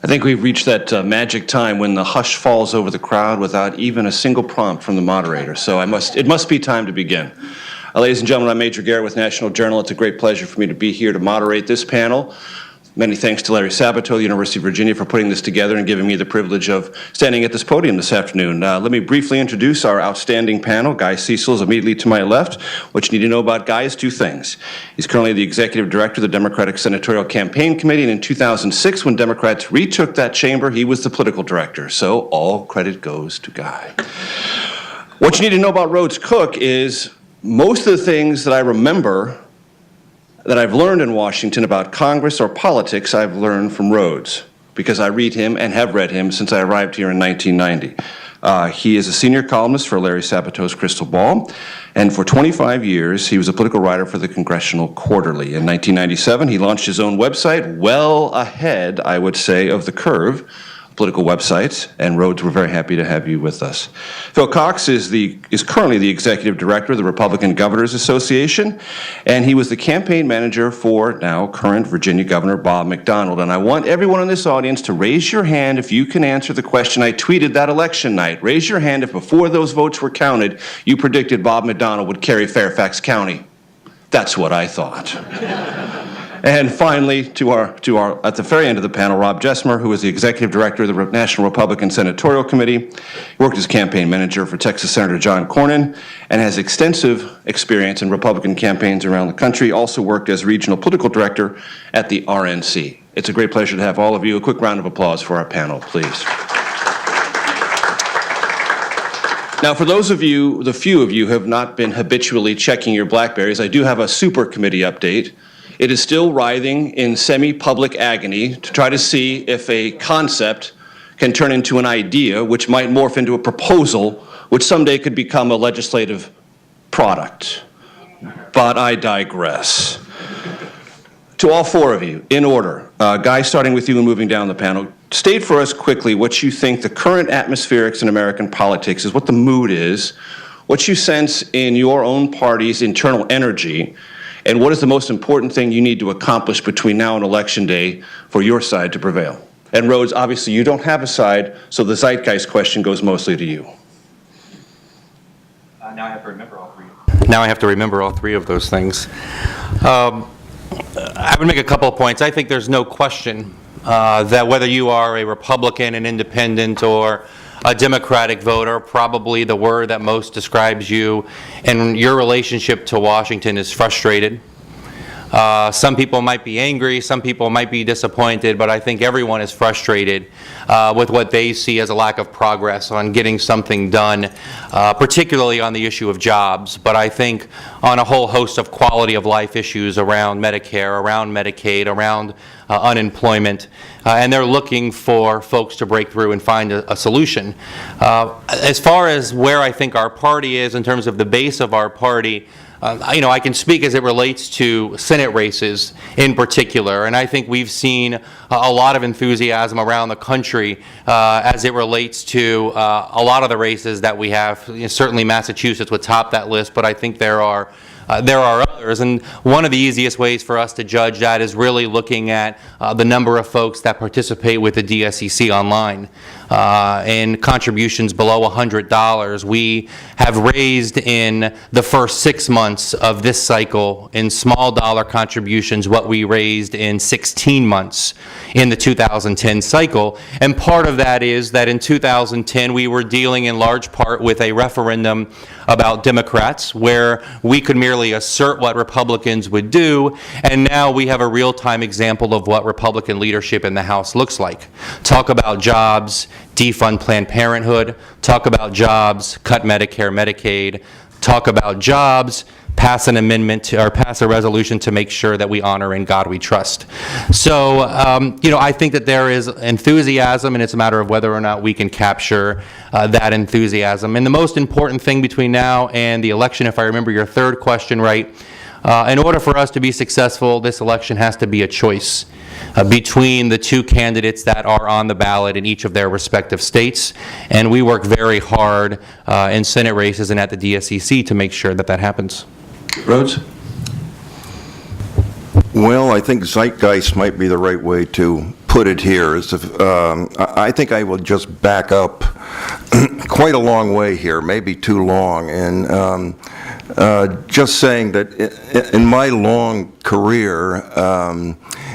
I think we've reached that magic time when the hush falls over the crowd without even a single prompt from the moderator. So it must be time to begin. Ladies and gentlemen, I'm Major Garrett with National Journal. It's a great pleasure for me to be here to moderate this panel. Many thanks to Larry Sabato, the University of Virginia, for putting this together and giving me the privilege of standing at this podium this afternoon. Let me briefly introduce our outstanding panel. Guy Cecil is immediately to my left. What you need to know about Guy is two things. He's currently the Executive Director of the Democratic Senatorial Campaign Committee, and in 2006, when Democrats retook that chamber, he was the political director. So all credit goes to Guy. What you need to know about Rhodes Cook is most of the things that I remember that I've learned in Washington about Congress or politics, I've learned from Rhodes, because I read him and have read him since I arrived here in 1990. He is a senior columnist for Larry Sabato's Crystal Ball, and for 25 years, he was a political writer for the Congressional Quarterly. In 1997, he launched his own website, well ahead, I would say, of the curve, political websites, and Rhodes, we're very happy to have you with us. Phil Cox is currently the Executive Director of the Republican Governors Association, and he was the campaign manager for now current Virginia Governor Bob McDonnell. And I want everyone in this audience to raise your hand if you can answer the question I tweeted that election night. Raise your hand if before those votes were counted, you predicted Bob McDonnell would carry Fairfax County. That's what I thought. And finally, at the very end of the panel, Rob Jesmer, who is the Executive Director of the National Republican Senatorial Committee, worked as campaign manager for Texas Senator John Cornyn, and has extensive experience in Republican campaigns around the country, also worked as regional political director at the RNC. It's a great pleasure to have all of you. A quick round of applause for our panel, please. Now, for those of you, the few of you who have not been habitually checking your BlackBerries, I do have a super committee update. It is still writhing in semi-public agony to try to see if a concept can turn into an idea, which might morph into a proposal, which someday could become a legislative product. But I digress. To all four of you, in order, Guy, starting with you and moving down the panel, state for us quickly what you think the current atmospherics in American politics is, what the mood is, what you sense in your own party's internal energy, and what is the most important thing you need to accomplish between now and Election Day for your side to prevail? And Rhodes, obviously you don't have a side, so the zeitgeist question goes mostly to you. Now I have to remember all three. Now I have to remember all three of those things. I would make a couple of points. I think there's no question that whether you are a Republican, an independent, or a Democratic voter, probably the word that most describes you and your relationship to Washington is frustrated. Some people might be angry, some people might be disappointed, but I think everyone is frustrated with what they see as a lack of progress on getting something done, particularly on the issue of jobs, but I think on a whole host of quality of life issues around Medicare, around Medicaid, around unemployment, and they're looking for folks to break through and find a solution. As far as where I think our party is in terms of the base of our party, I can speak as it relates to Senate races in particular, and I think we've seen a lot of enthusiasm around the country as it relates to a lot of the races that we have. Certainly Massachusetts would top that list, but I think there are others, and one of the easiest ways for us to judge that is really looking at the number of folks that participate with the DSCC online. In contributions below $100, we have raised in the first 6 months of this cycle in small dollar contributions what we raised in 16 months in the 2010 cycle. And part of that is that in 2010 we were dealing in large part with a referendum about Democrats where we could merely assert what Republicans would do, and now we have a real-time example of what Republican leadership in the House looks like. Talk about jobs, defund Planned Parenthood, talk about jobs, cut Medicare, Medicaid, talk about jobs, pass an amendment or pass a resolution to make sure that we honor In God We Trust. So, I think that there is enthusiasm, and it's a matter of whether or not we can capture that enthusiasm. And the most important thing between now and the election, if I remember your third question right, in order for us to be successful, this election has to be a choice between the two candidates that are on the ballot in each of their respective states. And we work very hard in Senate races and at the DSCC to make sure that that happens. Rhodes? Well, I think zeitgeist might be the right way to put it here is I think I will just back up quite a long way here, maybe too long, and just saying that in my long career,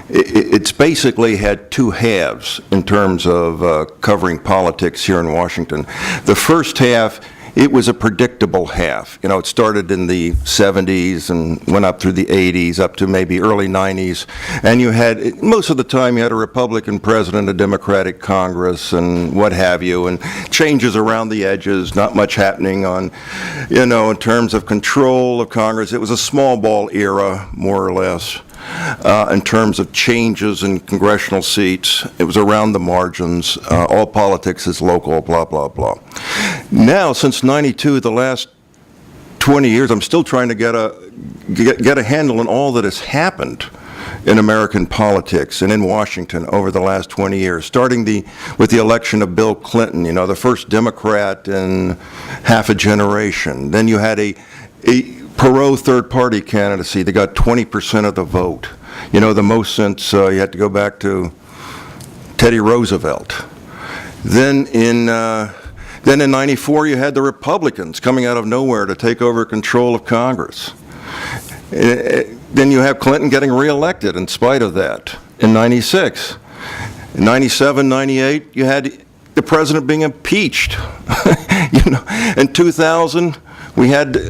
it's basically had two halves in terms of covering politics here in Washington. The first half, it was a predictable half. You know, it started in the 70s and went up through the 80s, up to maybe early 90s. And you had, most of the time, you had a Republican president, a Democratic Congress, and what have you, and changes around the edges, not much happening on, you know, in terms of control of Congress. It was a small ball era, more or less. In terms of changes in congressional seats, it was around the margins. All politics is local, blah, blah, blah. Now, since '92, the last 20 years, I'm still trying to get a handle on all that has happened in American politics and in Washington over the last 20 years, starting with the election of Bill Clinton, you know, the first Democrat in half a generation. Then you had a Perot third-party candidacy that got 20% of the vote. You know, the most since you had to go back to Teddy Roosevelt. Then in '94, you had the Republicans coming out of nowhere to take over control of Congress. Then you have Clinton getting reelected in spite of that in '96. In '97, '98, you had the president being impeached. You know, in 2000, we had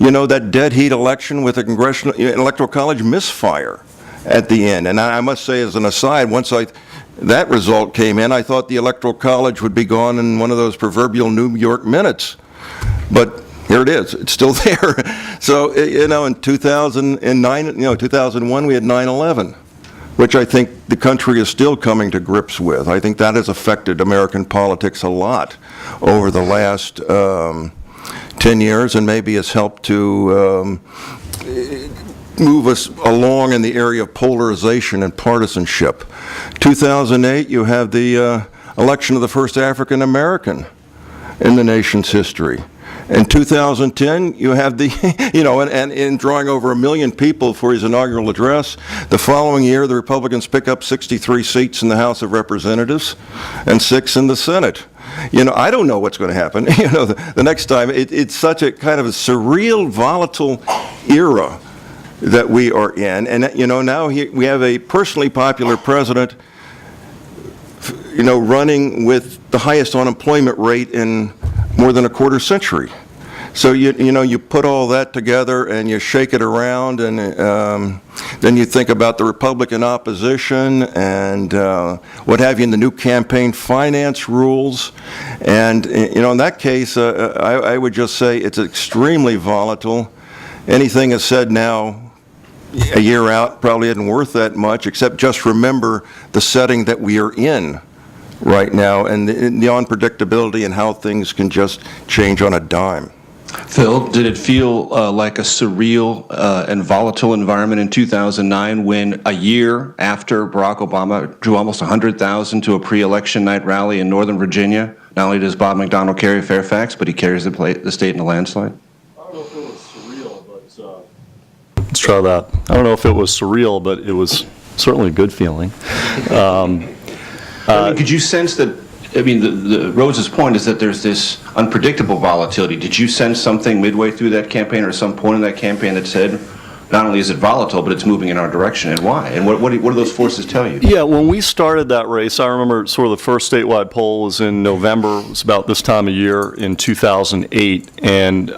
you know, that dead heat election with the Congressional Electoral College misfire at the end. And I must say, as an aside, once that result came in, I thought the Electoral College would be gone in one of those proverbial New York minutes. But here it is. It's still there. So, you know, in 2009, you know, 2001, we had 9/11, which I think the country is still coming to grips with. I think that has affected American politics a lot over the last 10 years, and maybe has helped to move us along in the area of polarization and partisanship. 2008, you have the election of the first African American in the nation's history. In 2010, you have the, you know, and in drawing over 1 million people for his inaugural address. The following year, the Republicans pick up 63 seats in the House of Representatives and 6 in the Senate. You know, I don't know what's going to happen. You know, the next time, it's such a kind of a surreal, volatile era that we are in. And, you know, now we have a personally popular president, you know, running with the highest unemployment rate in more than a quarter century. So, you know, you put all that together and you shake it around, and then you think about the Republican opposition and what have you in the new campaign finance rules. And, you know, in that case, I would just say it's extremely volatile. Anything is said now, a year out, probably isn't worth that much, except just remember the setting that we are in right now and the unpredictability and how things can just change on a dime. Phil, did it feel like a surreal and volatile environment in 2009 when a year after Barack Obama drew almost 100,000 to a pre-election night rally in Northern Virginia, not only does Bob McDonnell carry Fairfax, but he carries the state in a landslide? I don't know if it was surreal, but let's try that. I don't know if it was surreal, but it was certainly a good feeling. Could you sense that? I mean, the Rose's point is that there's this unpredictable volatility. Did you sense something midway through that campaign or some point in that campaign that said, not only is it volatile, but it's moving in our direction, and why? And what do those forces tell you? Yeah, when we started that race, I remember sort of the first statewide poll was in November. It was about this time of year in 2008, and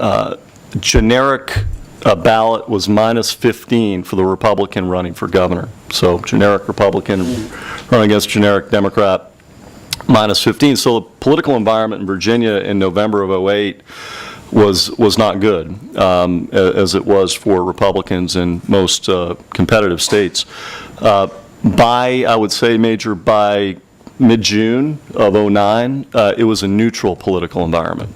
generic ballot was -15 for the Republican running for governor. So generic Republican running against generic Democrat. -15. So the political environment in Virginia in November of '08 was not good, as it was for Republicans in most competitive states. I would say, Major, by mid-June of '09, it was a neutral political environment,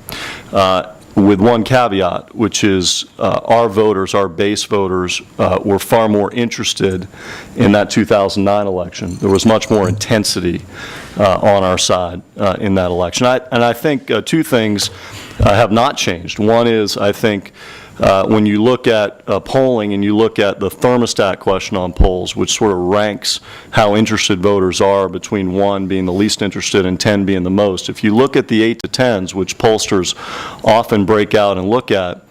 with one caveat, which is our voters, our base voters, were far more interested in that 2009 election. There was much more intensity on our side in that election. And I think two things have not changed. One is, I think, when you look at polling and you look at the thermostat question on polls, which sort of ranks how interested voters are between 1 being the least interested and 10 being the most, if you look at the 8 to 10s, which pollsters often break out and look at,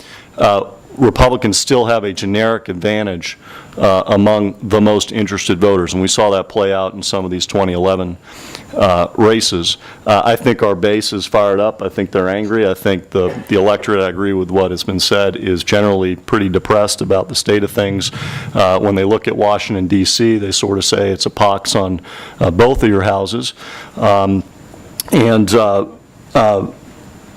Republicans still have a generic advantage among the most interested voters, and we saw that play out in some of these 2011 races. I think our base is fired up. I think they're angry. I think the electorate, I agree with what has been said, is generally pretty depressed about the state of things. When they look at Washington, D.C., they sort of say it's a pox on both of your houses.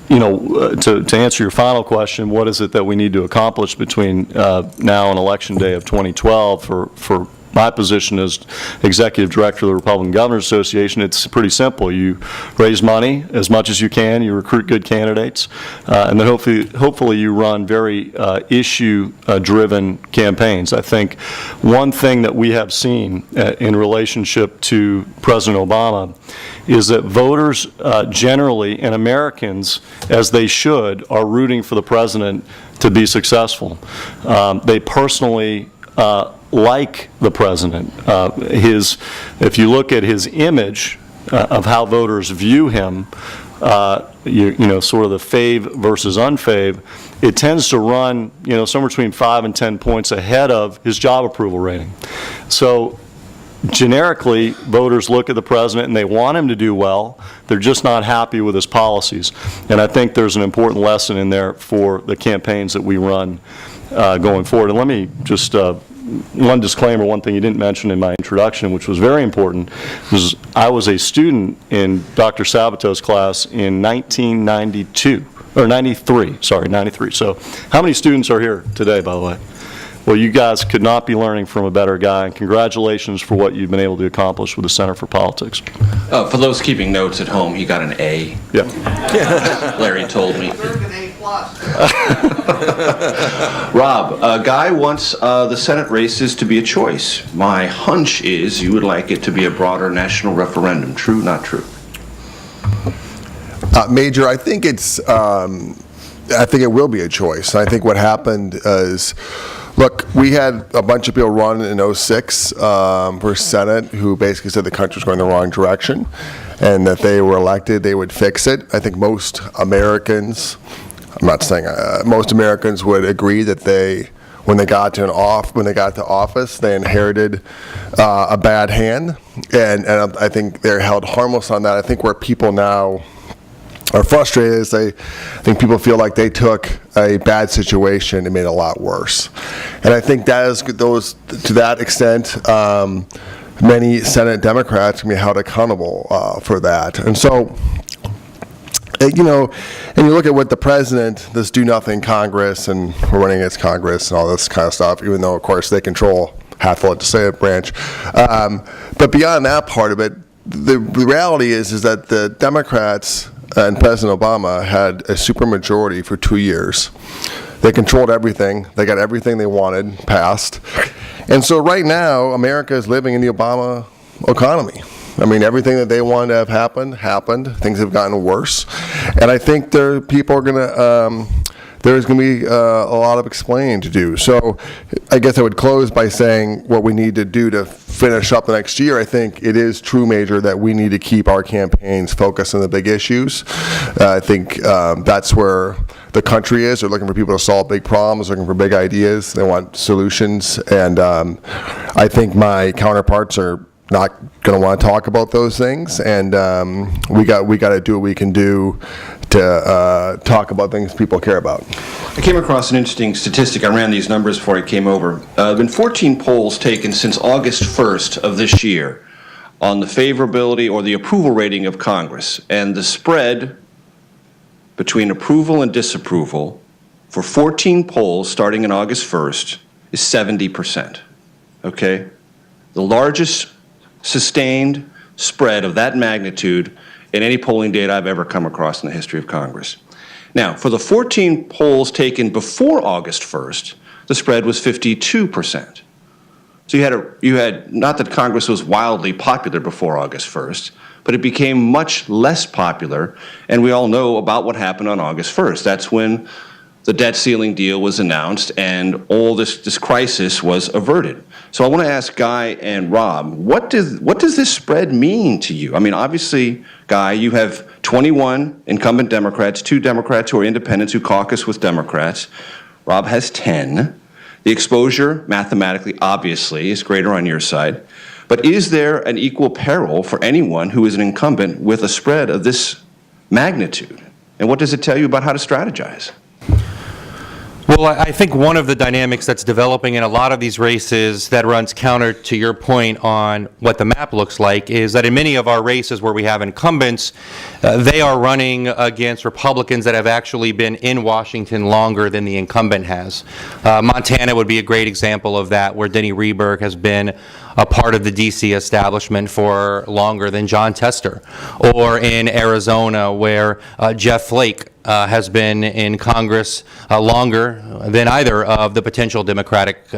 To answer your final question, what is it that we need to accomplish between now and Election Day of 2012 for my position as Executive Director of the Republican Governors Association? It's pretty simple. You raise money as much as you can, you recruit good candidates, and then hopefully you run very issue-driven campaigns. I think one thing that we have seen in relationship to President Obama is that voters generally, and Americans, as they should, are rooting for the president to be successful. They personally like the president. If you look at his image of how voters view him, sort of the fave versus unfave, it tends to run, somewhere between 5 and 10 points ahead of his job approval rating. So generically, voters look at the president and they want him to do well. They're just not happy with his policies. And I think there's an important lesson in there for the campaigns that we run going forward. And let me just, one disclaimer, one thing you didn't mention in my introduction, which was very important, was I was a student in Dr. Sabato's class in 1992, or 93, sorry, 93. So how many students are here today, by the way? Well, you guys could not be learning from a better guy, and congratulations for what you've been able to accomplish with the Center for Politics. For those keeping notes at home, he got an A. Yeah. Larry told me. An A+. Rob, a guy wants the Senate races to be a choice. My hunch is you would like it to be a broader national referendum. True, not true? Major, I think it's, I think it will be a choice. I think what happened is, look, we had a bunch of people run in '06 for Senate who basically said the country was going the wrong direction and that they were elected, they would fix it. I think most Americans, I'm not saying most Americans would agree that when they got to office, they inherited a bad hand, and I think they're held harmless on that. I think where people now are frustrated is I think people feel like they took a bad situation and made it a lot worse. And I think that is to that extent, many Senate Democrats can be held accountable for that. And so, and you look at what the president, this do-nothing Congress, and we're running against Congress and all this kind of stuff, even though, of course, they control half the legislative branch. But beyond that part of it, the reality is that the Democrats and President Obama had a supermajority for 2 years. They controlled everything. They got everything they wanted passed. And so right now, America is living in the Obama economy. I mean, everything that they wanted to have happened. Things have gotten worse. And I think there's going to be a lot of explaining to do. So I guess I would close by saying what we need to do to finish up the next year. I think it is true, Major, that we need to keep our campaigns focused on the big issues. I think that's where the country is. They're looking for people to solve big problems, looking for big ideas. They want solutions. And I think my counterparts are not going to want to talk about those things, and we got to do what we can do to talk about things people care about. I came across an interesting statistic. I ran these numbers before I came over. There have been 14 polls taken since August 1st of this year on the favorability or the approval rating of Congress, and the spread between approval and disapproval for 14 polls starting in August 1st is 70%. Okay? The largest sustained spread of that magnitude in any polling data I've ever come across in the history of Congress. Now, for the 14 polls taken before August 1st, the spread was 52%. So you had not that Congress was wildly popular before August 1st, but it became much less popular, and we all know about what happened on August 1st. That's when the debt ceiling deal was announced, and all this crisis was averted. So I want to ask Guy and Rob, what does this spread mean to you? I mean, obviously, Guy, you have 21 incumbent Democrats, 2 Democrats who are independents who caucus with Democrats. Rob has 10. The exposure, mathematically, obviously, is greater on your side. But is there an equal peril for anyone who is an incumbent with a spread of this magnitude? And what does it tell you about how to strategize? Well, I think one of the dynamics that's developing in a lot of these races that runs counter to your point on what the map looks like is that in many of our races where we have incumbents, they are running against Republicans that have actually been in Washington longer than the incumbent has. Montana would be a great example of that, where Denny Rehberg has been a part of the D.C. establishment for longer than John Tester. Or in Arizona, where Jeff Flake has been in Congress longer than either of the potential Democratic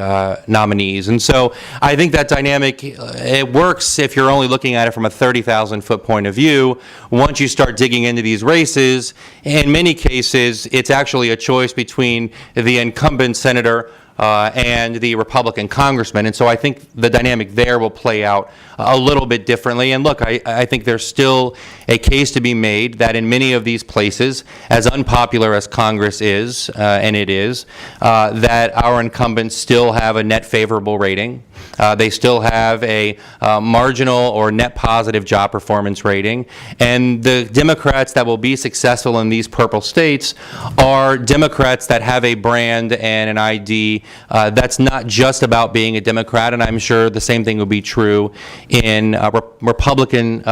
nominees. And so I think that dynamic, it works if you're only looking at it from a 30,000-foot point of view. Once you start digging into these races, in many cases, it's actually a choice between the incumbent senator and the Republican congressman. And so I think the dynamic there will play out a little bit differently. And look, I think there's still a case to be made that in many of these places, as unpopular as Congress is, and it is, that our incumbents still have a net favorable rating. They still have a marginal or net positive job performance rating. And the Democrats that will be successful in these purple states are Democrats that have a brand and an ID that's not just about being a Democrat, and I'm sure the same thing will be true in Republican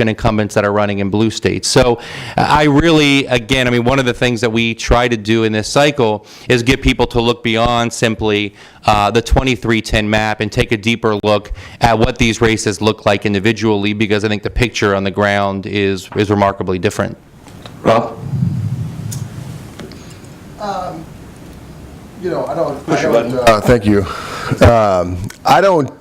incumbents that are running in blue states. So I really, again, I mean, one of the things that we try to do in this cycle is get people to look beyond simply the 2310 map and take a deeper look at what these races look like individually, because I think the picture on the ground is remarkably different. Rob? You know, I don't. Push your button. Thank you. I don't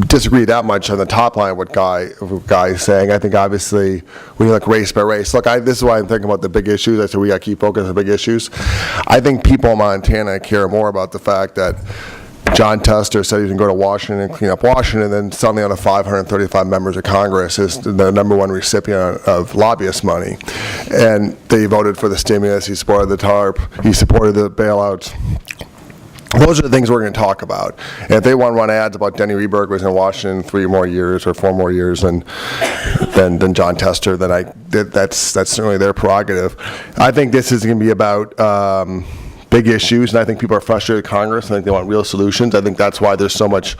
disagree that much on the top line of what Guy is saying. I think obviously when you look race by race, look, this is why I'm thinking about the big issues. I said we got to keep focused on the big issues. I think people in Montana care more about the fact that John Tester said he was going to go to Washington and clean up Washington, and then suddenly on the 535 members of Congress is the #1 recipient of lobbyist money. And they voted for the stimulus, he supported the TARP, he supported the bailouts. Those are the things we're going to talk about. And if they want to run ads about Denny Rehberg was in Washington 3 more years or 4 more years than John Tester, then that's certainly their prerogative. I think this is going to be about big issues, and I think people are frustrated with Congress. I think they want real solutions. I think that's why there's so much,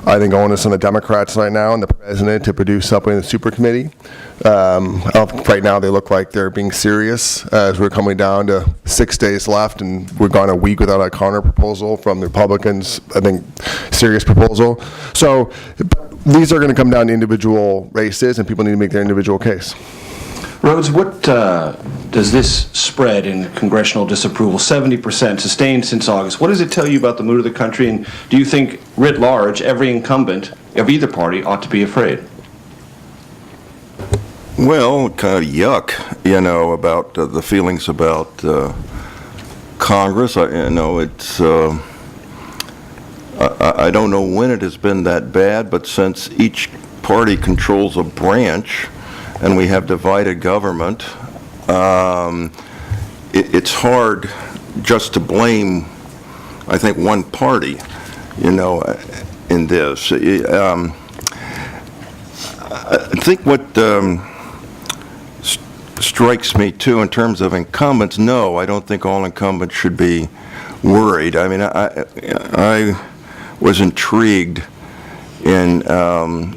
onus on the Democrats right now and the president to produce something in the super committee. Right now they look like they're being serious as we're coming down to 6 days left, and we're gone a week without a counter proposal from the Republicans, I think, serious proposal. So these are going to come down to individual races, and people need to make their individual case. Rhodes, what does this spread in congressional disapproval, 70% sustained since August, what does it tell you about the mood of the country, and do you think, writ large, every incumbent of either party ought to be afraid? Well, kind of yuck, about the feelings about Congress. It's I don't know when it has been that bad, but since each party controls a branch and we have divided government, it's hard just to blame, I think, one party, in this. I think what strikes me, too, in terms of incumbents, no, I don't think all incumbents should be worried. I mean, I was intrigued in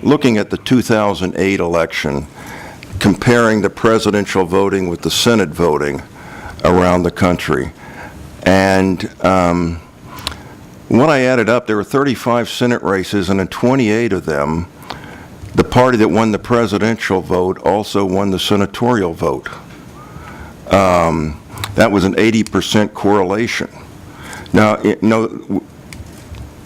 looking at the 2008 election, comparing the presidential voting with the Senate voting around the country. And when I added up, there were 35 Senate races, and in 28 of them, the party that won the presidential vote also won the senatorial vote. That was an 80% correlation. Now,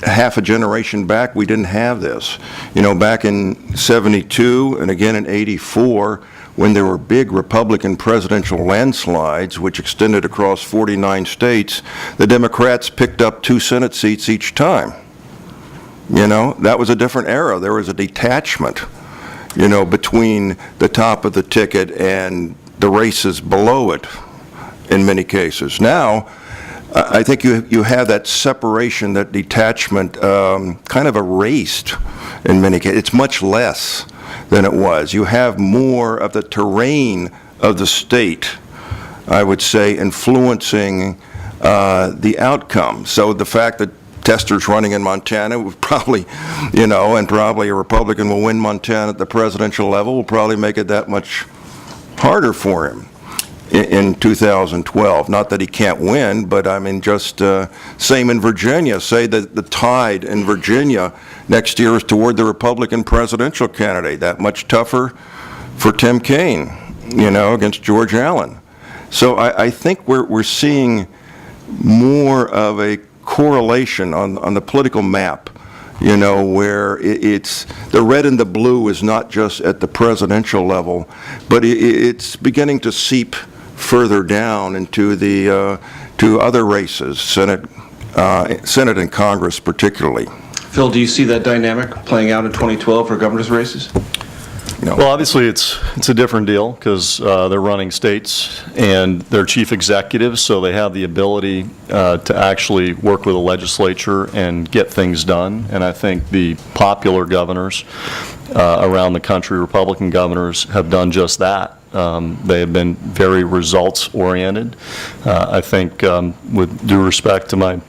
half a generation back, we didn't have this. Back in '72 and again in '84, when there were big Republican presidential landslides, which extended across 49 states, the Democrats picked up 2 Senate seats each time. You know, that was a different era. There was a detachment, you know, between the top of the ticket and the races below it in many cases. Now, I think you have that separation, that detachment kind of erased in many cases. It's much less than it was. You have more of the terrain of the state, I would say, influencing the outcome. So the fact that Tester's running in Montana would probably, you know, and probably a Republican will win Montana at the presidential level will probably make it that much harder for him in 2012. Not that he can't win, but I mean, just same in Virginia. Say that the tide in Virginia next year is toward the Republican presidential candidate. That much tougher for Tim Kaine, you know, against George Allen. So I think we're seeing more of a correlation on the political map, you know, where it's the red and the blue is not just at the presidential level, but it's beginning to seep further down into the to other races, Senate and Congress particularly. Phil, do you see that dynamic playing out in 2012 for governor's races? No. Well, obviously, it's a different deal because they're running states and they're chief executives, so they have the ability to actually work with the legislature and get things done. And I think the popular governors around the country, Republican governors, have done just that. They have been very results-oriented. I think, with due respect to my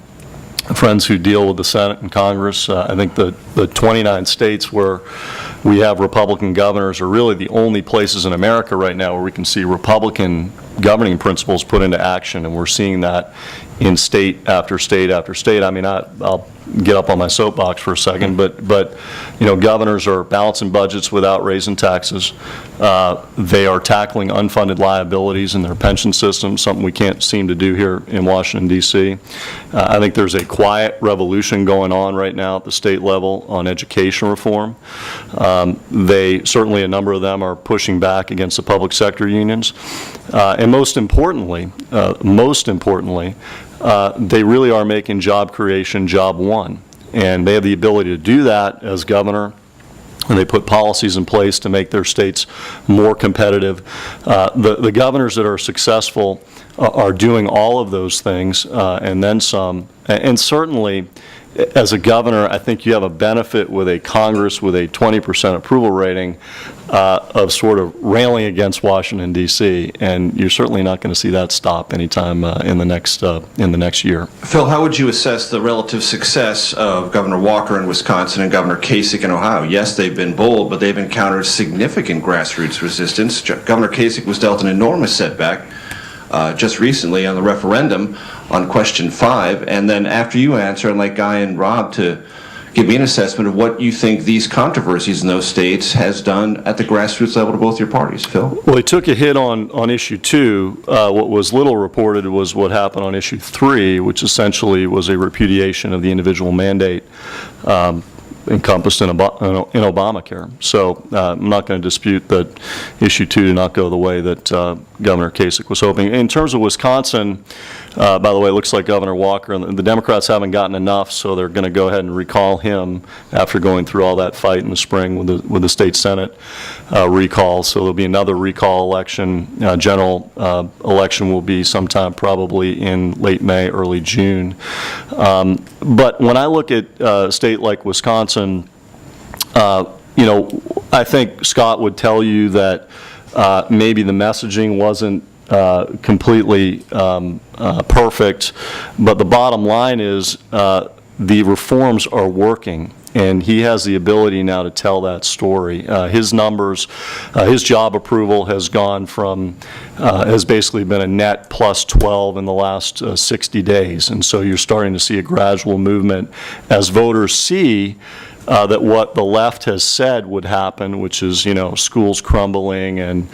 friends who deal with the Senate and Congress, I think the 29 states where we have Republican governors are really the only places in America right now where we can see Republican governing principles put into action, and we're seeing that in state after state after state. I mean, I'll get up on my soapbox for a second, but you know, governors are balancing budgets without raising taxes. They are tackling unfunded liabilities in their pension system, something we can't seem to do here in Washington, D.C. I think there's a quiet revolution going on right now at the state level on education reform. They certainly, a number of them are pushing back against the public sector unions. And most importantly, they really are making job creation job one. And they have the ability to do that as governor, and they put policies in place to make their states more competitive. The governors that are successful are doing all of those things and then some. And certainly, as a governor, I think you have a benefit with a Congress with a 20% approval rating of sort of railing against Washington, D.C., and you're certainly not going to see that stop anytime in the next year. Phil, how would you assess the relative success of Governor Walker in Wisconsin and Governor Kasich in Ohio? Yes, they've been bold, but they've encountered significant grassroots resistance. Governor Kasich was dealt an enormous setback just recently on the referendum on question 5, and then after you answer, I'd like Guy and Rob to give me an assessment of what you think these controversies in those states has done at the grassroots level to both your parties. Phil? Well, they took a hit on issue 2. What was little reported was what happened on issue 3, which essentially was a repudiation of the individual mandate encompassed in Obamacare. So I'm not going to dispute that issue 2 did not go the way that Governor Kasich was hoping. In terms of Wisconsin, by the way, it looks like Governor Walker and the Democrats haven't gotten enough, so they're going to go ahead and recall him after going through all that fight in the spring with the state Senate recall. So there'll be another recall election. General election will be sometime probably in late May, early June. But when I look at a state like Wisconsin, you know, I think Scott would tell you that maybe the messaging wasn't completely perfect, but the bottom line is the reforms are working, and he has the ability now to tell that story. His numbers, his job approval has gone from, has basically been a net plus 12 in the last 60 days, and so you're starting to see a gradual movement as voters see that what the left has said would happen, which is, you know, schools crumbling and,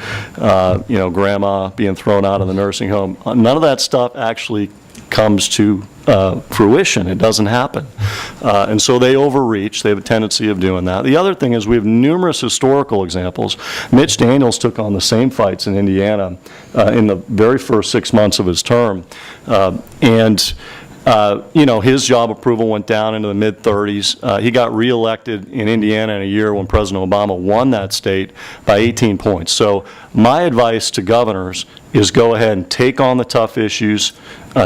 you know, grandma being thrown out of the nursing home. None of that stuff actually comes to fruition. It doesn't happen. And so they overreach. They have a tendency of doing that. The other thing is we have numerous historical examples. Mitch Daniels took on the same fights in Indiana in the very first 6 months of his term. His job approval went down into the mid-30s. He got reelected in Indiana in a year when President Obama won that state by 18 points. So my advice to governors is go ahead and take on the tough issues,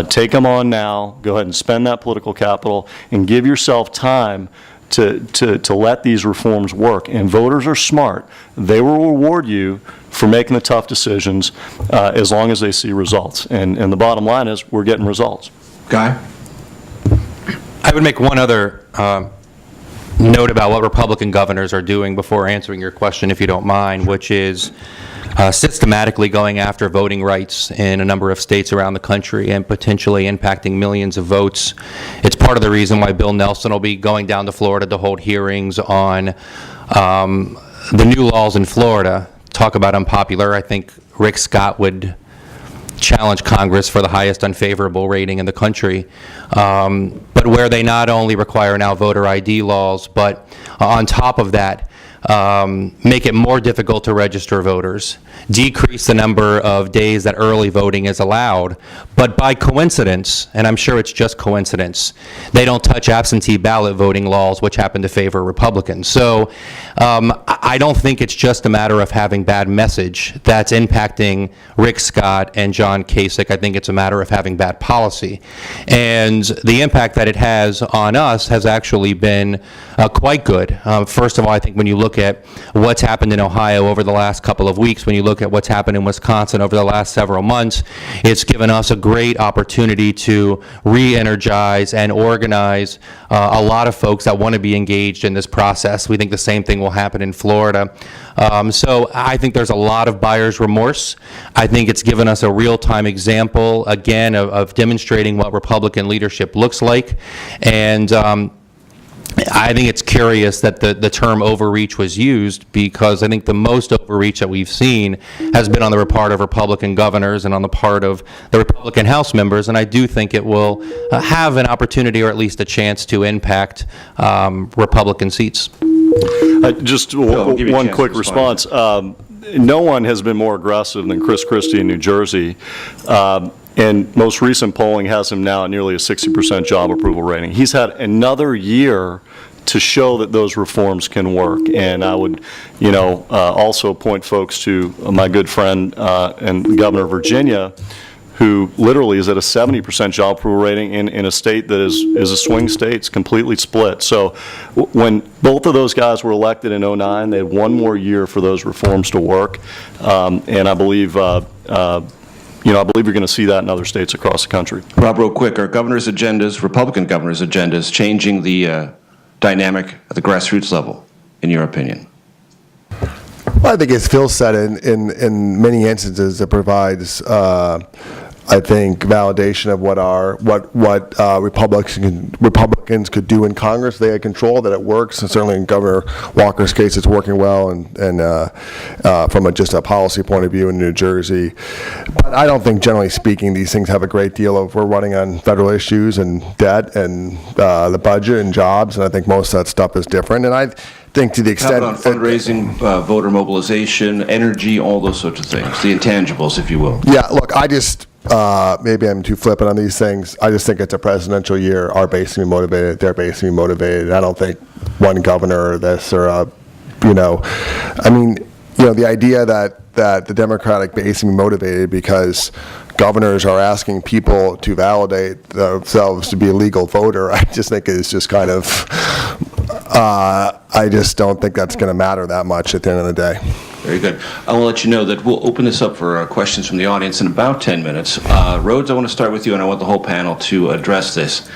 take them on now, go ahead and spend that political capital, and give yourself time to let these reforms work. And voters are smart. They will reward you for making the tough decisions as long as they see results. And the bottom line is we're getting results. Guy? I would make one other note about what Republican governors are doing before answering your question, if you don't mind, which is systematically going after voting rights in a number of states around the country and potentially impacting millions of votes. It's part of the reason why Bill Nelson will be going down to Florida to hold hearings on the new laws in Florida. Talk about unpopular. I think Rick Scott would challenge Congress for the highest unfavorable rating in the country, but where they not only require now voter ID laws, but on top of that, make it more difficult to register voters, decrease the number of days that early voting is allowed, but by coincidence, and I'm sure it's just coincidence, they don't touch absentee ballot voting laws, which happen to favor Republicans. So I don't think it's just a matter of having bad message that's impacting Rick Scott and John Kasich. I think it's a matter of having bad policy. And the impact that it has on us has actually been quite good. First of all, I think when you look at what's happened in Ohio over the last couple of weeks, when you look at what's happened in Wisconsin over the last several months, it's given us a great opportunity to re-energize and organize a lot of folks that want to be engaged in this process. We think the same thing will happen in Florida. So I think there's a lot of buyer's remorse. I think it's given us a real-time example, again, of demonstrating what Republican leadership looks like. And I think it's curious that the term overreach was used, because I think the most overreach that we've seen has been on the part of Republican governors and on the part of the Republican House members, and I do think it will have an opportunity, or at least a chance, to impact Republican seats. Just I'll give you a one chance quick to respond. response. No one has been more aggressive than Chris Christie in New Jersey. And most recent polling has him now at nearly a 60% job approval rating. He's had another year to show that those reforms can work. And I would, also point folks to my good friend and the governor of Virginia, who literally is at a 70% job approval rating in a state that is a swing state. It's completely split. So when both of those guys were elected in '09, they had one more year for those reforms to work. And I believe I believe you're going to see that in other states across the country. Rob, real quick, are governors' agendas, Republican governors' agendas, changing the dynamic at the grassroots level, in your opinion? Well, I think, as Phil said, in many instances, it provides, I think, validation of what Republicans could do in Congress. They had control, that it works, and certainly in Governor Walker's case, it's working well, and from just a policy point of view in New Jersey. But I don't think, generally speaking, these things have a great deal of, we're running on federal issues and debt and the budget and jobs, and I think most of that stuff is different. And I think, to the extent... How about on fundraising, voter mobilization, energy, all those sorts of things, the intangibles, if you will? Yeah, look, I just, maybe I'm too flippant on these things. I just think it's a presidential year. Our base can be motivated, their base can be motivated. I don't think one governor or this or, the idea that the Democratic base can be motivated because governors are asking people to validate themselves to be a legal voter, I just think is just kind of, I just don't think that's going to matter that much at the end of the day. Very good. I will let you know that we'll open this up for questions from the audience in about 10 minutes. Rhodes, I want to start with you, and I want the whole panel to address this.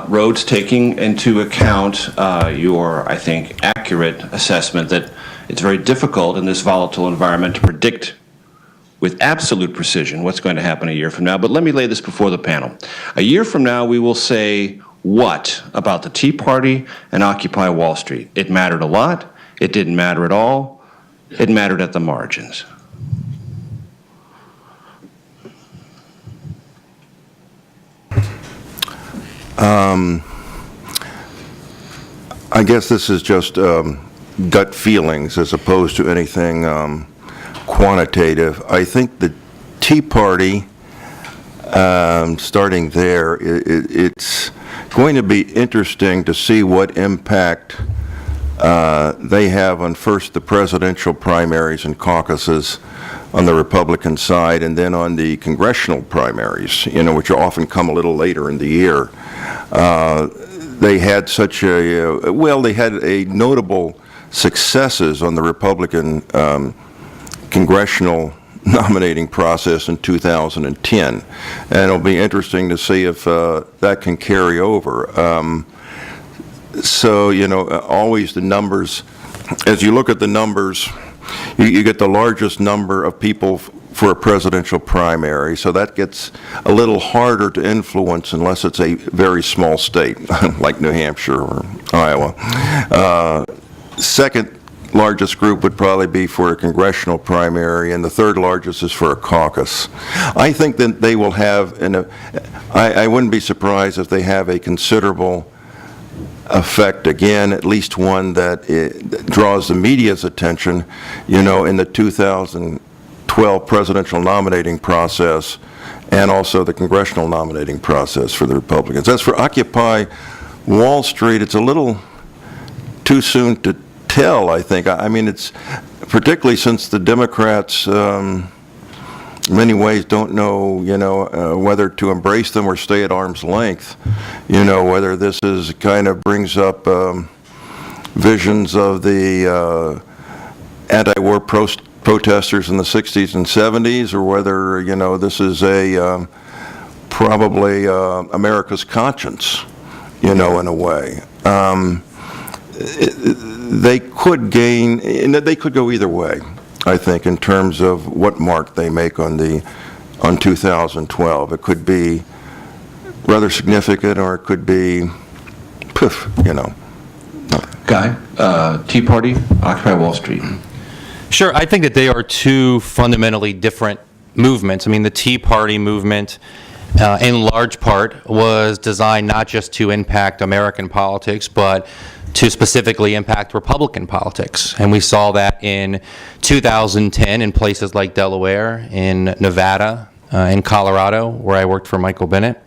Rhodes, taking into account your, I think, accurate assessment that it's very difficult in this volatile environment to predict with absolute precision what's going to happen a year from now. But let me lay this before the panel. A year from now, we will say what about the Tea Party and Occupy Wall Street? It mattered a lot. It didn't matter at all. It mattered at the margins. I guess this is just gut feelings as opposed to anything quantitative. I think the Tea Party, starting there, it's going to be interesting to see what impact they have on first the presidential primaries and caucuses on the Republican side, and then on the congressional primaries, which often come a little later in the year. They had they had a notable successes on the Republican congressional nominating process in 2010, and it'll be interesting to see if that can carry over. Always the numbers, as you look at the numbers, you get the largest number of people for a presidential primary, so that gets a little harder to influence unless it's a very small state, like New Hampshire or Iowa. Second largest group would probably be for a congressional primary, and the third largest is for a caucus. I think that they will have, I wouldn't be surprised if they have a considerable effect, again, at least one that draws the media's attention, in the 2012 presidential nominating process and also the congressional nominating process for the Republicans. As for Occupy Wall Street, it's a little too soon to tell, I think. I mean, it's particularly since the Democrats in many ways don't know, whether to embrace them or stay at arm's length, whether this is kind of brings up visions of the anti-war protesters in the 60s and 70s, or whether, this is probably America's conscience, in a way. They could gain, and they could go either way, I think, in terms of what mark they make on 2012. It could be rather significant, or it could be, poof, Guy, Tea Party, Occupy Wall Street. Sure, I think that they are two fundamentally different movements. I mean, the Tea Party movement, in large part, was designed not just to impact American politics, but to specifically impact Republican politics. And we saw that in 2010 in places like Delaware, in Nevada, in Colorado, where I worked for Michael Bennett.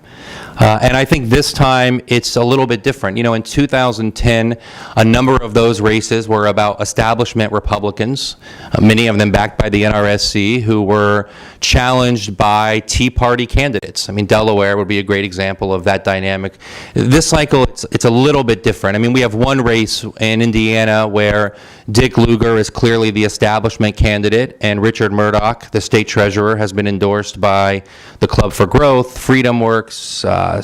And I think this time it's a little bit different. In 2010, a number of those races were about establishment Republicans, many of them backed by the NRSC, who were challenged by Tea Party candidates. I mean, Delaware would be a great example of that dynamic. This cycle, it's a little bit different. I mean, we have one race in Indiana where Dick Lugar is clearly the establishment candidate, and Richard Murdoch, the state treasurer, has been endorsed by the Club for Growth, Freedom Works, a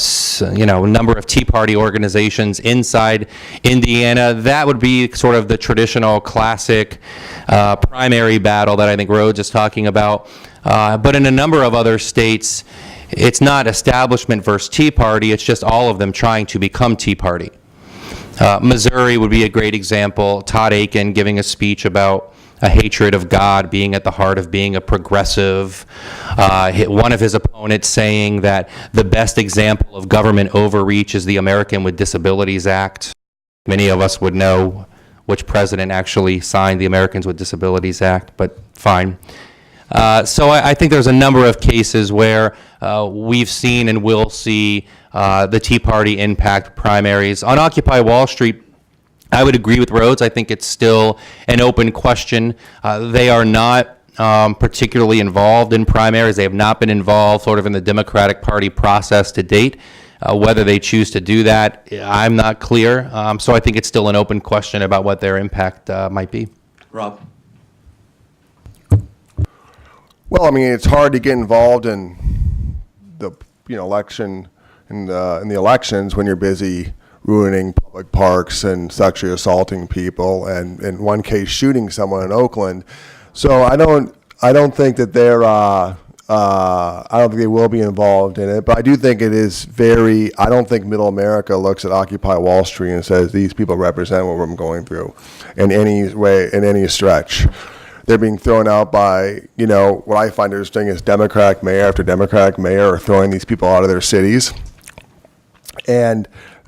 number of Tea Party organizations inside Indiana. That would be sort of the traditional classic primary battle that I think Rhodes is talking about. But in a number of other states, it's not establishment versus Tea Party, it's just all of them trying to become Tea Party. Missouri would be a great example. Todd Akin giving a speech about a hatred of God being at the heart of being a progressive. One of his opponents saying that the best example of government overreach is the American with Disabilities Act. Many of us would know which president actually signed the Americans with Disabilities Act, but fine. So I think there's a number of cases where we've seen and will see the Tea Party impact primaries. On Occupy Wall Street, I would agree with Rhodes. I think it's still an open question. They are not particularly involved in primaries. They have not been involved sort of in the Democratic Party process to date. Whether they choose to do that, I'm not clear. So I think it's still an open question about what their impact might be. Rob? Well, I mean, it's hard to get involved in the election in the elections when you're busy ruining public parks and sexually assaulting people, and in one case shooting someone in Oakland. So I don't think that I don't think they will be involved in it, but I do think it is I don't think Middle America looks at Occupy Wall Street and says these people represent what we're going through in any way, in any stretch. They're being thrown out by, what I find interesting is Democratic mayor after Democratic mayor are throwing these people out of their cities. And,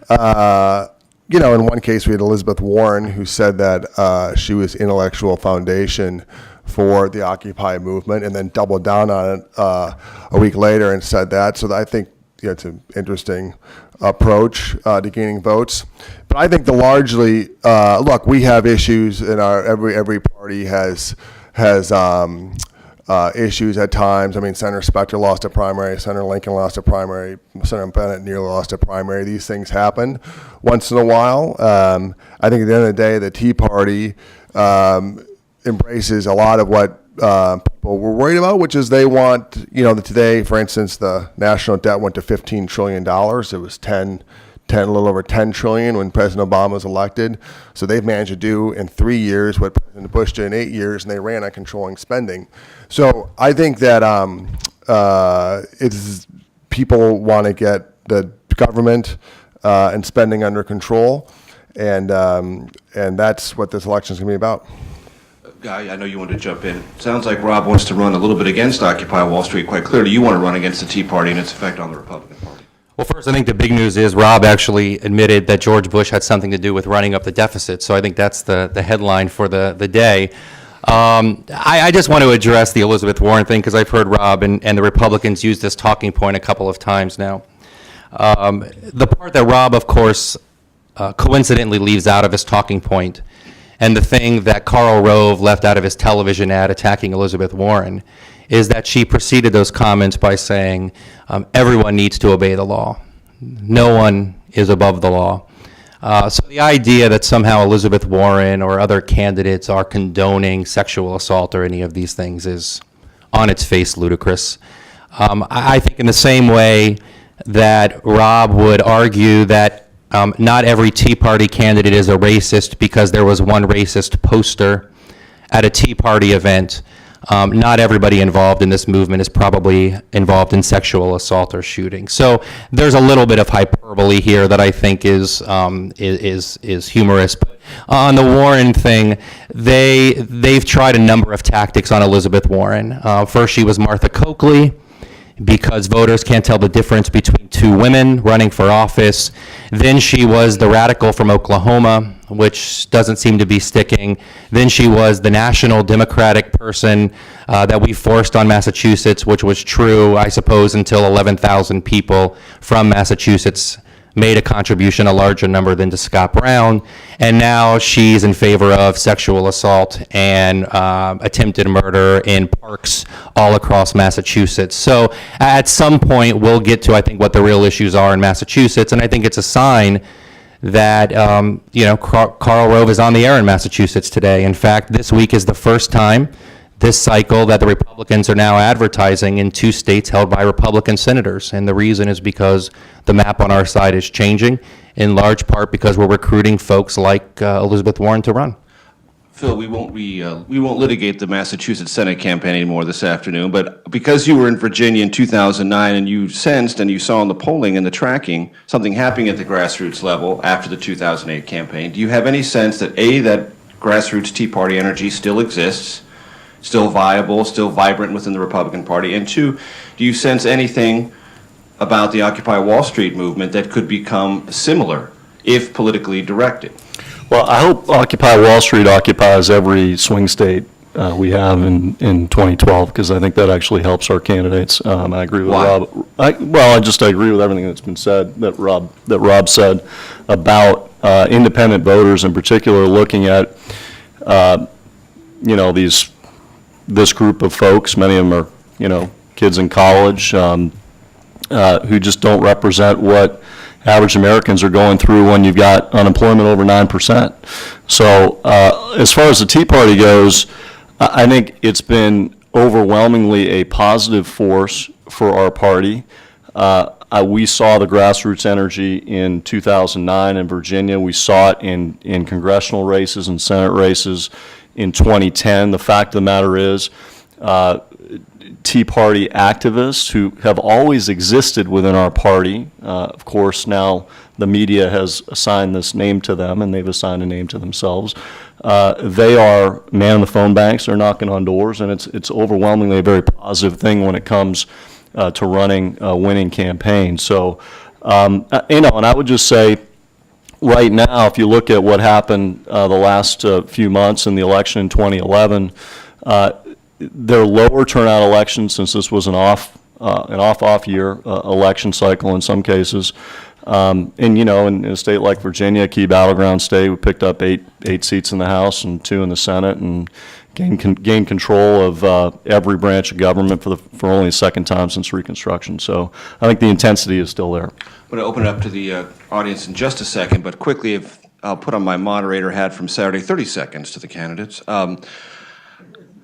in one case, we had Elizabeth Warren, who said that she was intellectual foundation for the Occupy movement, and then doubled down on it a week later and said that. So I think it's an interesting approach to gaining votes. But I think largely, look, we have issues in our every party has issues at times. I mean, Senator Specter lost a primary, Senator Lincoln lost a primary, Senator Bennett nearly lost a primary. These things happen once in a while. I think at the end of the day, the Tea Party embraces a lot of what people were worried about, which is they want, today, for instance, the national debt went to $15 trillion. It was a little over 10 trillion when President Obama was elected. So they've managed to do in 3 years what President Bush did in 8 years, and they ran on controlling spending. So I think that people want to get the government and spending under control, and that's what this election is going to be about. Guy, I know you wanted to jump in. Sounds like Rob wants to run a little bit against Occupy Wall Street. Quite clearly, you want to run against the Tea Party and its effect on the Republican Party. Well, first, I think the big news is Rob actually admitted that George Bush had something to do with running up the deficit. So I think that's the headline for the day. I just want to address the Elizabeth Warren thing because I've heard Rob and the Republicans use this talking point a couple of times now. The part that Rob, of course, coincidentally leaves out of his talking point, and the thing that Karl Rove left out of his television ad attacking Elizabeth Warren, is that she preceded those comments by saying, everyone needs to obey the law. No one is above the law. So the idea that somehow Elizabeth Warren or other candidates are condoning sexual assault or any of these things is on its face ludicrous. I think in the same way that Rob would argue that not every Tea Party candidate is a racist because there was one racist poster at a Tea Party event, not everybody involved in this movement is probably involved in sexual assault or shooting. So there's a little bit of hyperbole here that I think is humorous. But on the Warren thing, they've tried a number of tactics on Elizabeth Warren. First, she was Martha Coakley, because voters can't tell the difference between two women running for office. Then she was the radical from Oklahoma, which doesn't seem to be sticking. Then she was the national Democratic person that we forced on Massachusetts, which was true, I suppose, until 11,000 people from Massachusetts made a contribution, a larger number than to Scott Brown. And now she's in favor of sexual assault and attempted murder in parks all across Massachusetts. So at some point, we'll get to, I think, what the real issues are in Massachusetts. And I think it's a sign that, Karl Rove is on the air in Massachusetts today. In fact, this week is the first time this cycle that the Republicans are now advertising in 2 states held by Republican senators. And the reason is because the map on our side is changing, in large part because we're recruiting folks like Elizabeth Warren to run. Phil, we won't litigate the Massachusetts Senate campaign anymore this afternoon, but because you were in Virginia in 2009 and you sensed and you saw in the polling and the tracking something happening at the grassroots level after the 2008 campaign, do you have any sense that A, that grassroots Tea Party energy still exists, still viable, still vibrant within the Republican Party? And 2, do you sense anything about the Occupy Wall Street movement that could become similar if politically directed? Well, I hope Occupy Wall Street occupies every swing state we have in 2012, because I think that actually helps our candidates. I agree with Why? Rob. I agree with everything that's been said, that Rob said about independent voters in particular, looking at, this group of folks. Many of them are, kids in college who just don't represent what average Americans are going through when you've got unemployment over 9%. So as far as the Tea Party goes, I think it's been overwhelmingly a positive force for our party. We saw the grassroots energy in 2009 in Virginia. We saw it in congressional races and Senate races in 2010. The fact of the matter is, Tea Party activists who have always existed within our party, of course now the media has assigned this name to them and they've assigned a name to themselves. They are manning the phone banks, they're knocking on doors, and it's overwhelmingly a very positive thing when it comes to running winning campaigns. So And I would just say, right now, if you look at what happened the last few months in the election in 2011, they're lower turnout elections since this was an off year election cycle in some cases. And, in a state like Virginia, a key battleground state, we picked up eight seats in the House and 2 in the Senate and gained control of every branch of government for only the second time since Reconstruction. So I think the intensity is still there. I'm going to open it up to the audience in just a second, but quickly, if I'll put on my moderator hat from Saturday, 30 seconds to the candidates.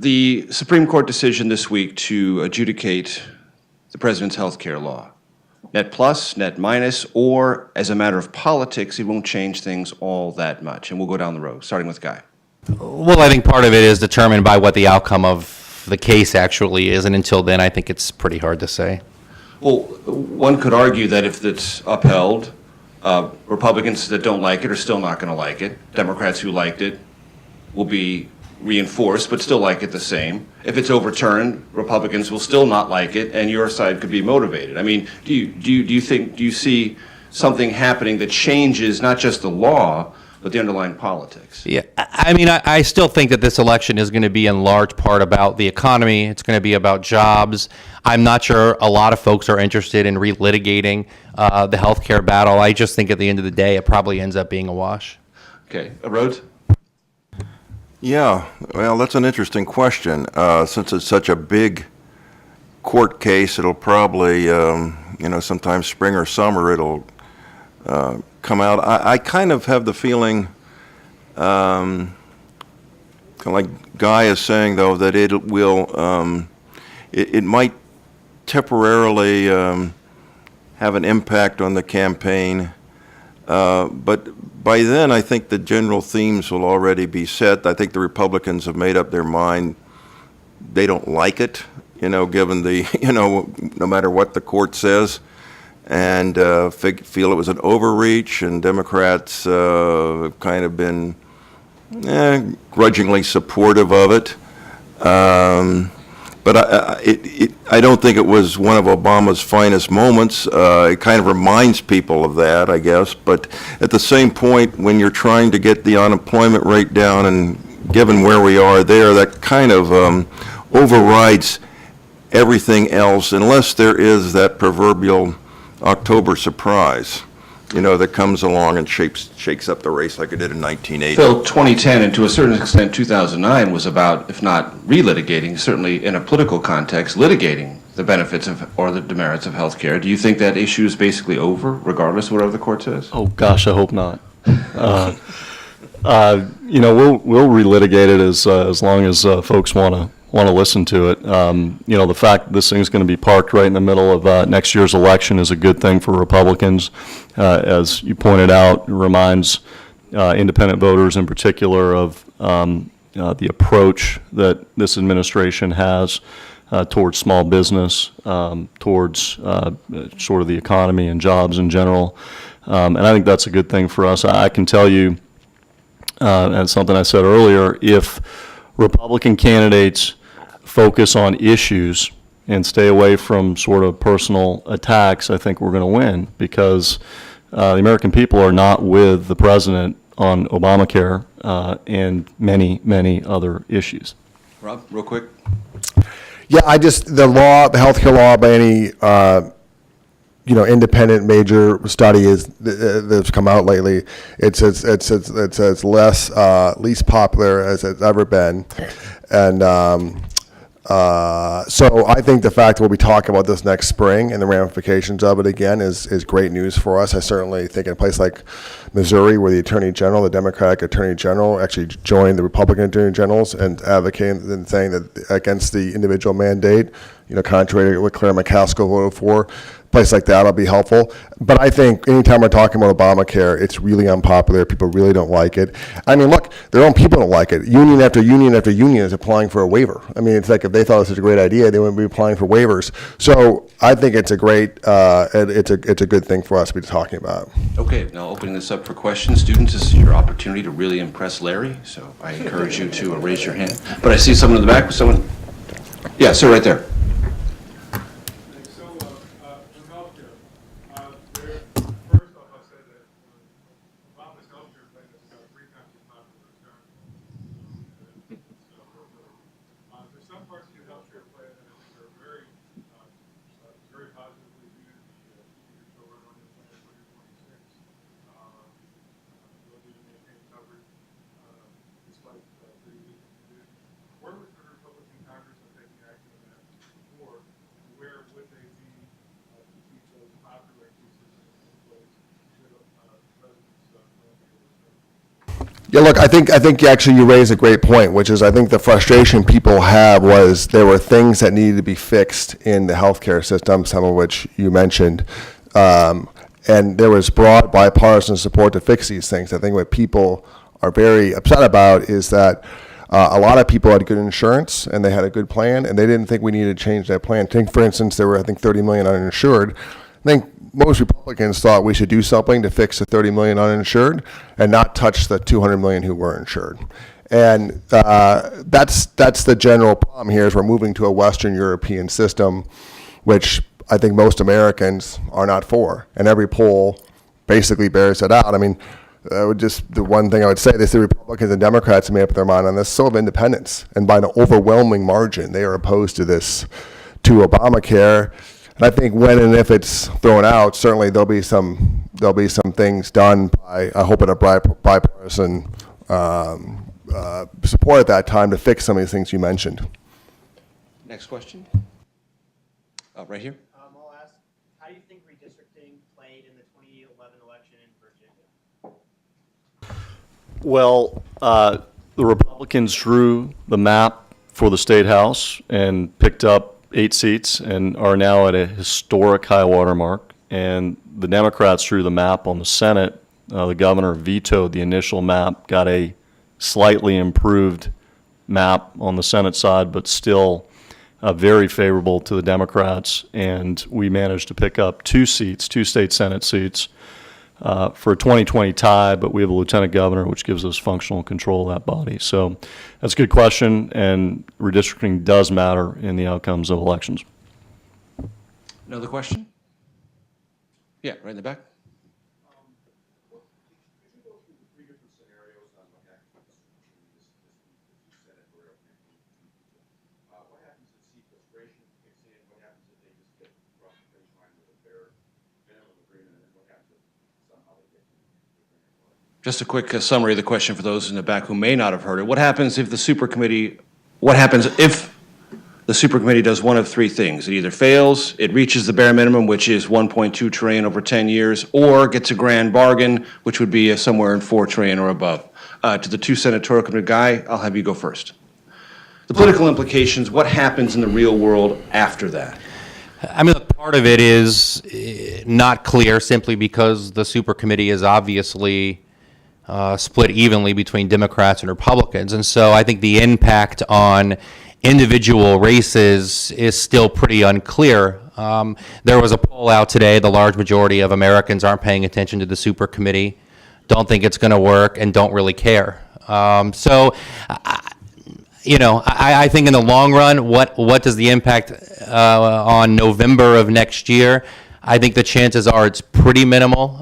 The Supreme Court decision this week to adjudicate the president's health care law. Net plus, net minus, or as a matter of politics, it won't change things all that much. And we'll go down the road, starting with Guy. Well, I think part of it is determined by what the outcome of the case actually is, and until then, I think it's pretty hard to say. Well, one could argue that if it's upheld, Republicans that don't like it are still not going to like it. Democrats who liked it will be reinforced, but still like it the same. If it's overturned, Republicans will still not like it, and your side could be motivated. I mean, do you see something happening that changes not just the law, but the underlying politics? Yeah, I mean, I still think that this election is going to be in large part about the economy. It's going to be about jobs. I'm not sure a lot of folks are interested in relitigating the healthcare battle. I just think at the end of the day, it probably ends up being a wash. Okay, Rhodes? Yeah, well, that's an interesting question. Since it's such a big court case, it'll probably, sometime spring or summer, it'll come out. I kind of have the feeling, kind of like Guy is saying, though, that it will, it might temporarily have an impact on the campaign, but by then, I think the general themes will already be set. I think the Republicans have made up their mind. They don't like it, given the, no matter what the court says, and feel it was an overreach, and Democrats have kind of been grudgingly supportive of it. But I don't think it was one of Obama's finest moments. It kind of reminds people of that, I guess. But at the same point, when you're trying to get the unemployment rate down, and given where we are there, that kind of overrides everything else, unless there is that proverbial October surprise, that comes along and shakes up the race like it did in 1980. Phil, 2010 and to a certain extent 2009 was about, if not relitigating, certainly in a political context, litigating the benefits or the demerits of health care. Do you think that issue is basically over, regardless of whatever the court says? Oh, gosh, I hope not. We'll relitigate it as long as folks want to listen to it. The fact that this thing's going to be parked right in the middle of next year's election is a good thing for Republicans. As you pointed out, it reminds independent voters in particular of the approach that this administration has towards small business, towards sort of the economy and jobs in general. And I think that's a good thing for us. I can tell you, and something I said earlier, if Republican candidates focus on issues and stay away from sort of personal attacks, I think we're going to win, because the American people are not with the president on Obamacare and many, many other issues. Rob, real quick. Yeah, the healthcare law, by any independent major study that's come out lately, it's least popular as it's ever been, and so I think the fact that we'll be talking about this next spring and the ramifications of it again is great news for us. I certainly think in a place like Missouri, where the Attorney General, the Democratic Attorney General, actually joined the Republican Attorney Generals and advocating and saying that against the individual mandate, contrary to what Claire McCaskill voted for, a place like that will be helpful. But I think anytime we're talking about Obamacare, it's really unpopular. People really don't like it. I mean, look, their own people don't like it. Union after union after union is applying for a waiver. I mean, it's like if they thought it was a great idea, they wouldn't be applying for waivers. So I think it's a great, it's a good thing for us to be talking about. Okay, now opening this up for questions. Students, this is your opportunity to really impress Larry, so I encourage you to raise your hand. But I see someone in the back. Someone? Yeah, sir, right there. Yeah, look, I think actually you raise a great point, which is I think the frustration people have was there were things that needed to be fixed in the healthcare system, some of which you mentioned, and there was broad bipartisan support to fix these things. I think what people are very upset about is that a lot of people had good insurance and they had a good plan, and they didn't think we needed to change that plan. Take, for instance, there were, I think, 30 million uninsured. I think most Republicans thought we should do something to fix the 30 million uninsured and not touch the 200 million who were insured. And that's the general problem here is we're moving to a Western European system, which I think most Americans are not for. And every poll basically bears it out. I mean, the one thing I would say, they say Republicans and Democrats made up their mind on this, so have independents. And by an overwhelming margin, they are opposed to this, to Obamacare. And I think when and if it's thrown out, certainly there'll be some things done by, I hope, in a bipartisan support at that time to fix some of these things you mentioned. Next question. Right here. I'll ask, how do you think redistricting played in the 2011 election in Virginia? Well, the Republicans drew the map for the State House and picked up 8 seats and are now at a historic high water mark. And the Democrats drew the map on the Senate. The governor vetoed the initial map, got a slightly improved map on the Senate side, but still very favorable to the Democrats. And we managed to pick up 2 seats, 2 state Senate seats, for a 2020 tie, but we have a lieutenant governor, which gives us functional control of that body. So that's a good question, and redistricting does matter in the outcomes of elections. Another question? Yeah, right in the back. Just a quick summary of the question for those in the back who may not have heard it. What happens if the supercommittee does one of 3 things? It either fails, it reaches the bare minimum, which is 1.2 trillion over 10 years, or gets a grand bargain, which would be somewhere in 4 trillion or above. To the 2 senatorial committee guy, I'll have you go first. The political implications, what happens in the real world after that? I mean, part of it is not clear simply because the supercommittee is obviously split evenly between Democrats and Republicans. And so I think the impact on individual races is still pretty unclear. There was a poll out today. The large majority of Americans aren't paying attention to the supercommittee, don't think it's going to work, and don't really care. I think in the long run, what does the impact on November of next year? I think the chances are it's pretty minimal.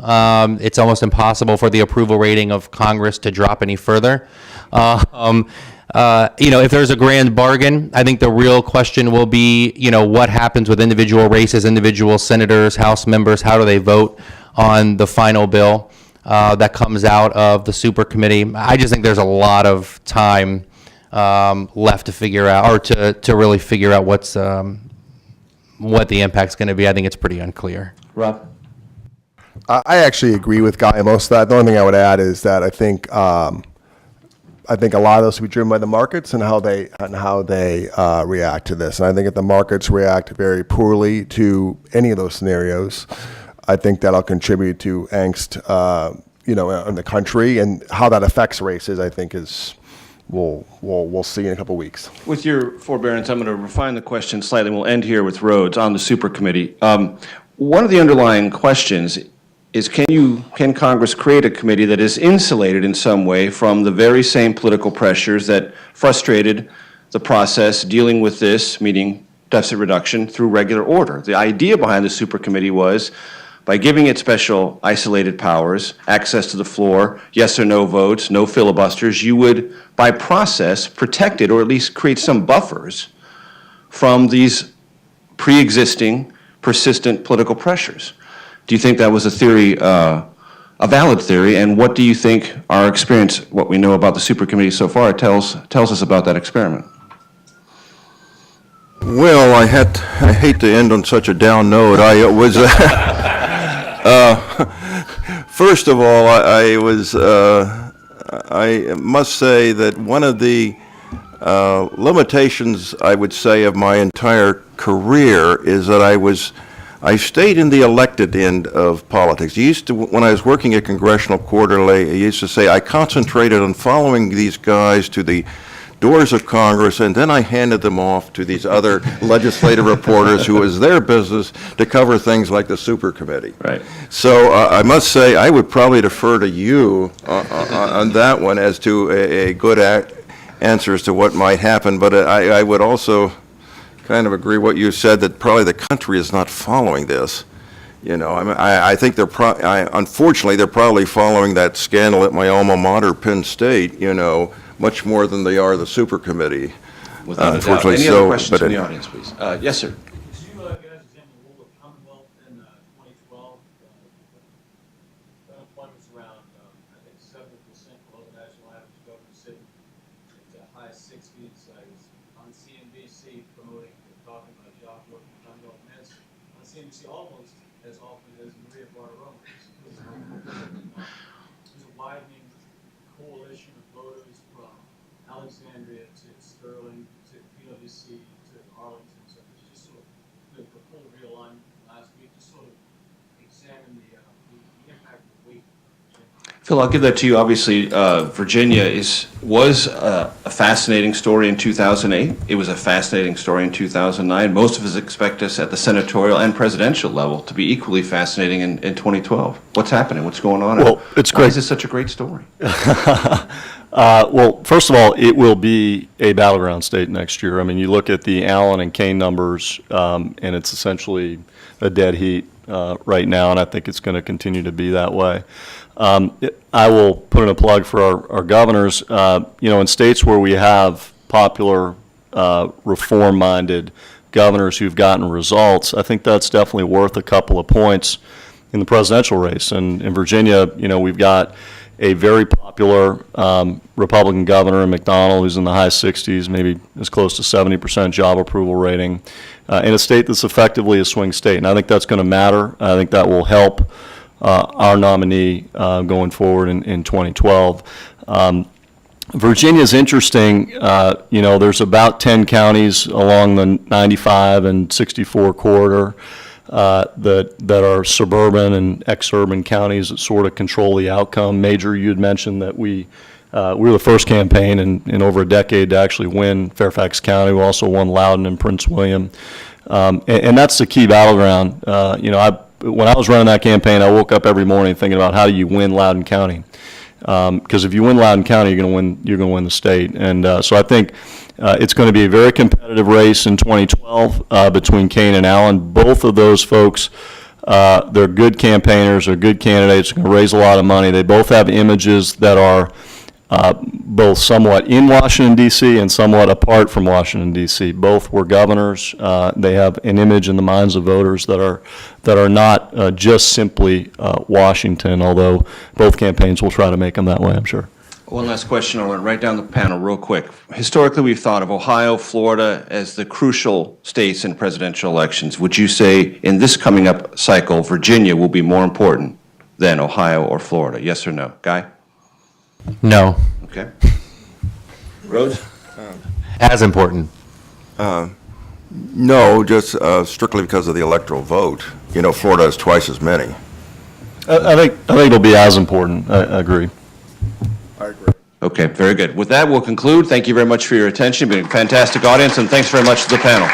It's almost impossible for the approval rating of Congress to drop any further. If there's a grand bargain, I think the real question will be, what happens with individual races, individual senators, House members, how do they vote on the final bill that comes out of the supercommittee? I just think there's a lot of time left to figure out, or to really figure out what the impact's going to be. I think it's pretty unclear. Rob? I actually agree with Guy on most of that. The only thing I would add is that I think a lot of those will be driven by the markets and how they react to this. And I think if the markets react very poorly to any of those scenarios, I think that'll contribute to angst, in the country, and how that affects races, I think we'll see in a couple weeks. With your forbearance, I'm going to refine the question slightly. We'll end here with Rhodes on the supercommittee. One of the underlying questions is, can Congress create a committee that is insulated in some way from the very same political pressures that frustrated the process dealing with this, meaning deficit reduction, through regular order? The idea behind the supercommittee was, by giving it special isolated powers, access to the floor, yes or no votes, no filibusters, you would, by process, protect it, or at least create some buffers from these pre-existing, persistent political pressures. Do you think that was a theory, a valid theory, and what do you think our experience, what we know about the supercommittee so far, tells us about that experiment? Well, I hate to end on such a down note. First of all, I was I must say that one of the limitations, I would say, of my entire career is that I stayed in the elected end of politics. When I was working at Congressional Quarterly, I used to say I concentrated on following these guys to the doors of Congress, and then I handed them off to these other legislative reporters who it was their business to cover things like the super committee. Right. So I must say I would probably defer to you on that one as to a good answer as to what might happen, but I would also kind of agree what you said, that probably the country is not following this. You know, I think unfortunately, they're probably following that scandal at my alma mater, Penn State, you know, much more than they are the super committee. Without a doubt. Unfortunately, Any so, other questions but from the audience, please? Yes, sir. Did you guys examine the role of Commonwealth in 2012? Unemployment's around, I think, 7% below the national average. Governor sitting at the high 60s. I was on CNBC promoting, talking about job growth in Commonwealth. And that's on CNBC almost as often as Maria Bartiromo. There's a widening coalition of voters from Alexandria to Sterling to PwC to Arlington. So it's just sort of the full realignment last week, just sort of examine the impact of the week. Phil, I'll give that to you. Obviously, Virginia was a fascinating story in 2008. It was a fascinating story in 2009. Most of us expect us at the senatorial and presidential level to be equally fascinating in 2012. What's happening? What's going on? Well, it's Why great. is this such a great story? Well, first of all, it will be a battleground state next year. I mean, you look at the Allen and Kane numbers, and it's essentially a dead heat right now, and I think it's going to continue to be that way. I will put in a plug for our governors. You know, in states where we have popular, reform-minded governors who've gotten results, I think that's definitely worth a couple of points in the presidential race. And in Virginia, you know, we've got a very popular Republican governor in McDonald, who's in the high 60s, maybe as close to 70% job approval rating, in a state that's effectively a swing state. And I think that's going to matter. I think that will help our nominee going forward in 2012. Virginia's interesting. You know, there's about 10 counties along the 95 and 64 corridor that are suburban and ex-urban counties that sort of control the outcome. Major, you had mentioned that we were the first campaign in over a decade to actually win Fairfax County. We also won Loudoun and Prince William. And that's the key battleground. You know, when I was running that campaign, I woke up every morning thinking about how do you win Loudoun County. Because if you win Loudoun County, you're going to win the state. And so I think it's going to be a very competitive race in 2012 between Kane and Allen. Both of those folks, they're good campaigners, they're good candidates, they're going to raise a lot of money. They both have images that are both somewhat in Washington, D.C. and somewhat apart from Washington, D.C. Both were governors. They have an image in the minds of voters that are not just simply Washington, although both campaigns will try to make them that way, I'm sure. One last question. I'll run right down the panel real quick. Historically, we've thought of Ohio, Florida as the crucial states in presidential elections. Would you say in this coming up cycle, Virginia will be more important than Ohio or Florida? Yes or no? Guy? No. Okay. Rose? As important. no, just strictly because of the electoral vote. You know, Florida has twice as many. I think it'll be as important. I agree. I agree. Okay, very good. With that, we'll conclude. Thank you very much for your attention. It's been a fantastic audience, and thanks very much to the panel.